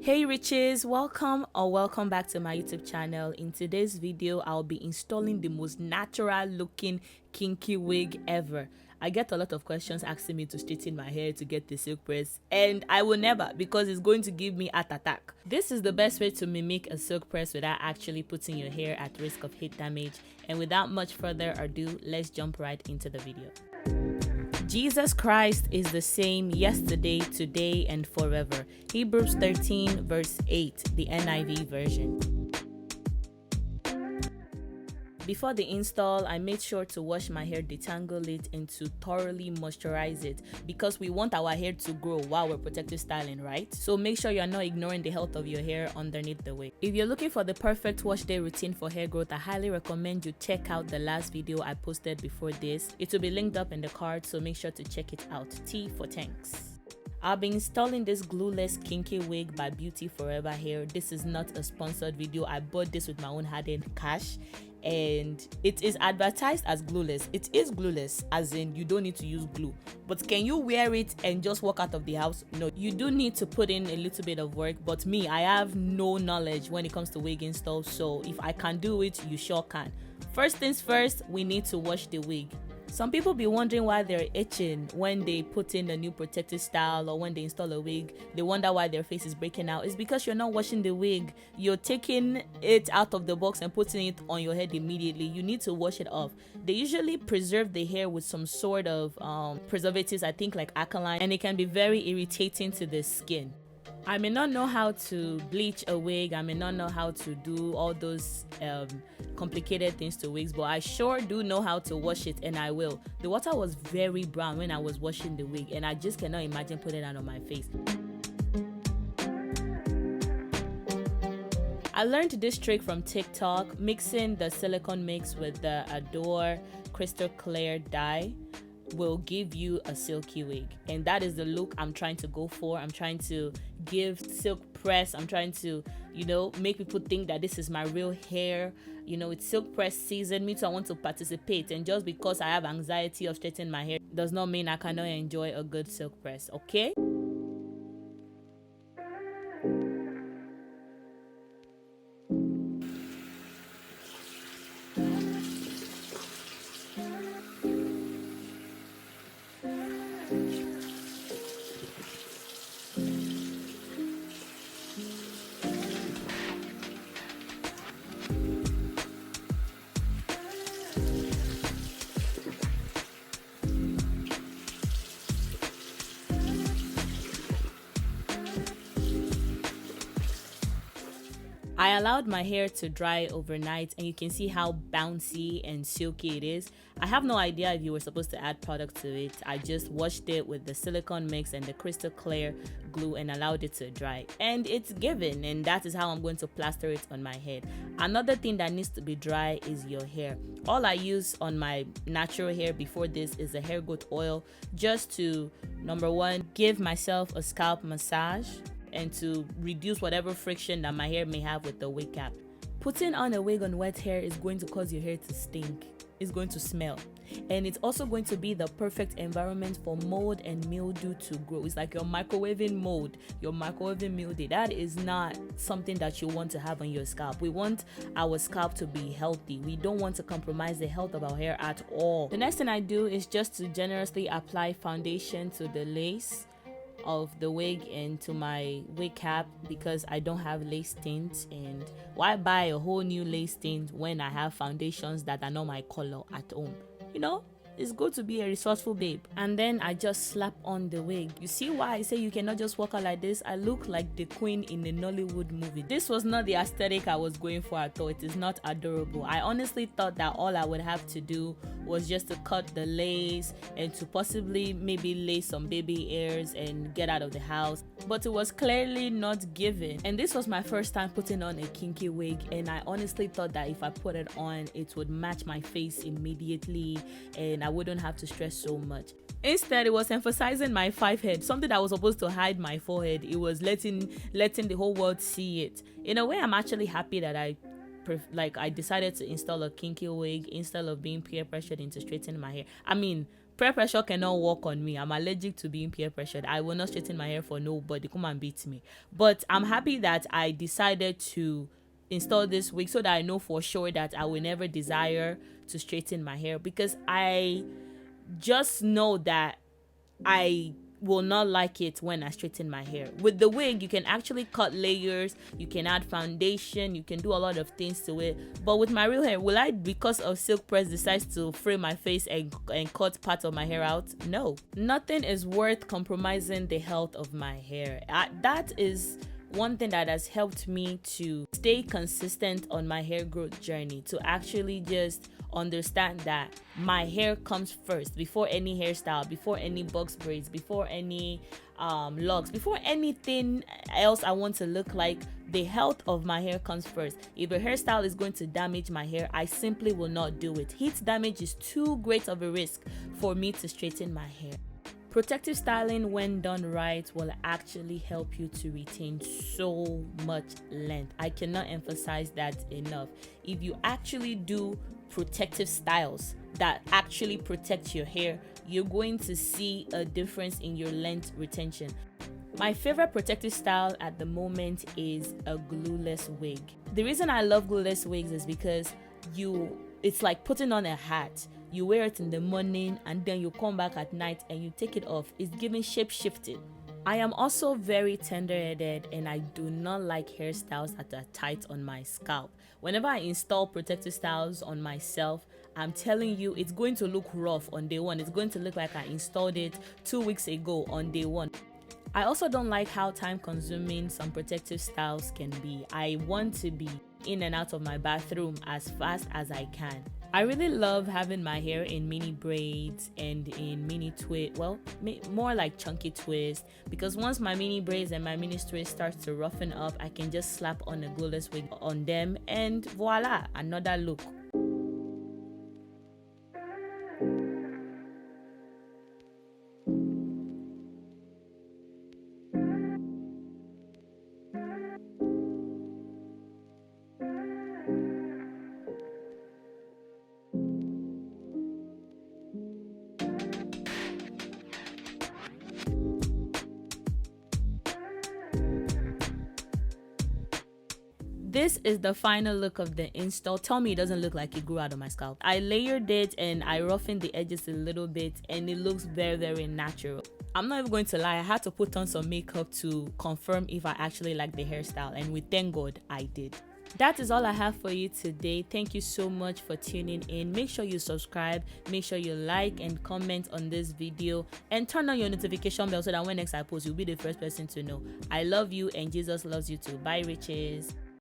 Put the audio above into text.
Hey Richies, welcome back to my YouTube channel. In today's video, I'll be installing the most natural looking kinky wig ever. I get a lot of questions asking me to straighten my hair to get the silk press, and I will never, because it's going to give me heart attack. This is the best way to mimic a silk press without actually putting your hair at risk of heat damage. And without much further ado, let's jump right into the video. Jesus Christ is the same yesterday, today, and forever. Hebrews 13 verse 8, the NIV version. Before the install, I made sure to wash my hair, detangle it, and to thoroughly moisturize it because we want our hair to grow while we're protective styling, right? So make sure you're not ignoring the health of your hair underneath the wig. If you're looking for the perfect wash day routine for hair growth, I highly recommend you check out the last video I posted before this. It will be linked up in the card, so make sure to check it out. T for thanks. I'll be installing this Glueless Kinky Wig by Beauty Forever Hair. This is not a sponsored video. I bought this with my own hard-earned cash, and it is advertised as glueless. It is glueless, as in you don't need to use glue. But can you wear it and just walk out of the house? No, you do need to put in a little bit of work. But me, I have no knowledge when it comes to wig install, so if I can do it, you sure can. First things first, we need to wash the wig. Some people be wondering why they're itching when they put in a new protective style or when they install a wig. They wonder why their face is breaking out. It's because you're not washing the wig. You're taking it out of the box and putting it on your head immediately. You need to wash it off. They usually preserve the hair with some sort of preservatives, I think like alkaline, and it can be very irritating to the skin. I may not know how to bleach a wig, I may not know how to do all those complicated things to wigs, but I sure do know how to wash it, and I will. The water was very brown when I was washing the wig, and I just cannot imagine putting it on my face. I learned this trick from TikTok, mixing the silicone mix with the Adore crystal clear dye will give you a silky wig, and that is the look I'm trying to go for. I'm trying to give silk press. I'm trying to, make people think that this is my real hair. It's silk press season. Me too, I want to participate, and just because I have anxiety of straightening my hair does not mean I cannot enjoy a good silk press, okay? I allowed my hair to dry overnight, and you can see how bouncy and silky it is. I have no idea if you were supposed to add product to it. I just washed it with the silicone mix and the crystal clear glue and allowed it to dry, and it's given, and that is how I'm going to plaster it on my head. Another thing that needs to be dry is your hair. All I use on my natural hair before this is a hair growth oil, just to, number one, give myself a scalp massage and to reduce whatever friction that my hair may have with the wig cap. Putting on a wig on wet hair is going to cause your hair to stink. It's going to smell. And it's also going to be the perfect environment for mold and mildew to grow. It's like you're microwaving mold, you're microwaving mildew. That is not something that you want to have on your scalp. We want our scalp to be healthy. We don't want to compromise the health of our hair at all. The next thing I do is just to generously apply foundation to the lace of the wig and to my wig cap, because I don't have lace tint, and why buy a whole new lace tint when I have foundations that are not my color at home? It's good to be a resourceful babe. And then I just slap on the wig. You see why I say you cannot just walk out like this? I look like the queen in a Nollywood movie. This was not the aesthetic I was going for at all. It is not adorable. I honestly thought that all I would have to do was just to cut the lace and to possibly maybe lace some baby hairs and get out of the house. But it was clearly not given. And this was my first time putting on a kinky wig, and I honestly thought that if I put it on, it would match my face immediately and I wouldn't have to stress so much. Instead, it was emphasizing my 5 head, something that was supposed to hide my forehead. It was letting the whole world see it. In a way, I'm actually happy that I decided to install a kinky wig instead of being peer pressured into straightening my hair. I mean, Peer pressure cannot work on me. I'm allergic to being peer pressured. I will not straighten my hair for nobody. Come and beat me. But I'm happy that I decided to install this wig so that I know for sure that I will never desire to straighten my hair, because I just know that I will not like it when I straighten my hair. With the wig, you can actually cut layers, you can add foundation, you can do a lot of things to it. But with my real hair, will I, because of silk press, decide to frame my face and cut part of my hair out? No. Nothing is worth compromising the health of my hair. That is one thing that has helped me to stay consistent on my hair growth journey, to actually just understand that my hair comes first before any hairstyle, before any box braids, before any locks, before anything else I want to look like. The health of my hair comes first. If a hairstyle is going to damage my hair, I simply will not do it. Heat damage is too great of a risk for me to straighten my hair. Protective styling, when done right, will actually help you to retain so much length. I cannot emphasize that enough. If you actually do protective styles that actually protect your hair, you're going to see a difference in your length retention. My favorite protective style at the moment is a glueless wig. The reason I love glueless wigs is because it's like putting on a hat. You wear it in the morning and then you come back at night and you take it off. It's giving shape shifting. I am also very tender-headed and I do not like hairstyles that are tight on my scalp. Whenever I install protective styles on myself, I'm telling you, it's going to look rough on day one. It's going to look like I installed it 2 weeks ago on day one. I also don't like how time-consuming some protective styles can be. I want to be in and out of my bathroom as fast as I can. I really love having my hair in mini braids and in mini twist, well, more like chunky twist, because once my mini braids and my mini twist starts to roughen up, I can just slap on a glueless wig on them and voila, another look. This is the final look of the install. Tell me it doesn't look like it grew out of my scalp. I layered it and I roughened the edges a little bit and it looks very, very natural. I'm not even going to lie, I had to put on some makeup to confirm if I actually like the hairstyle, and we thank God I did. That is all I have for you today. Thank you so much for tuning in. Make sure you subscribe, make sure you like and comment on this video, and turn on your notification bell so that when next I post, you'll be the first person to know. I love you and Jesus loves you too. Bye, Richies.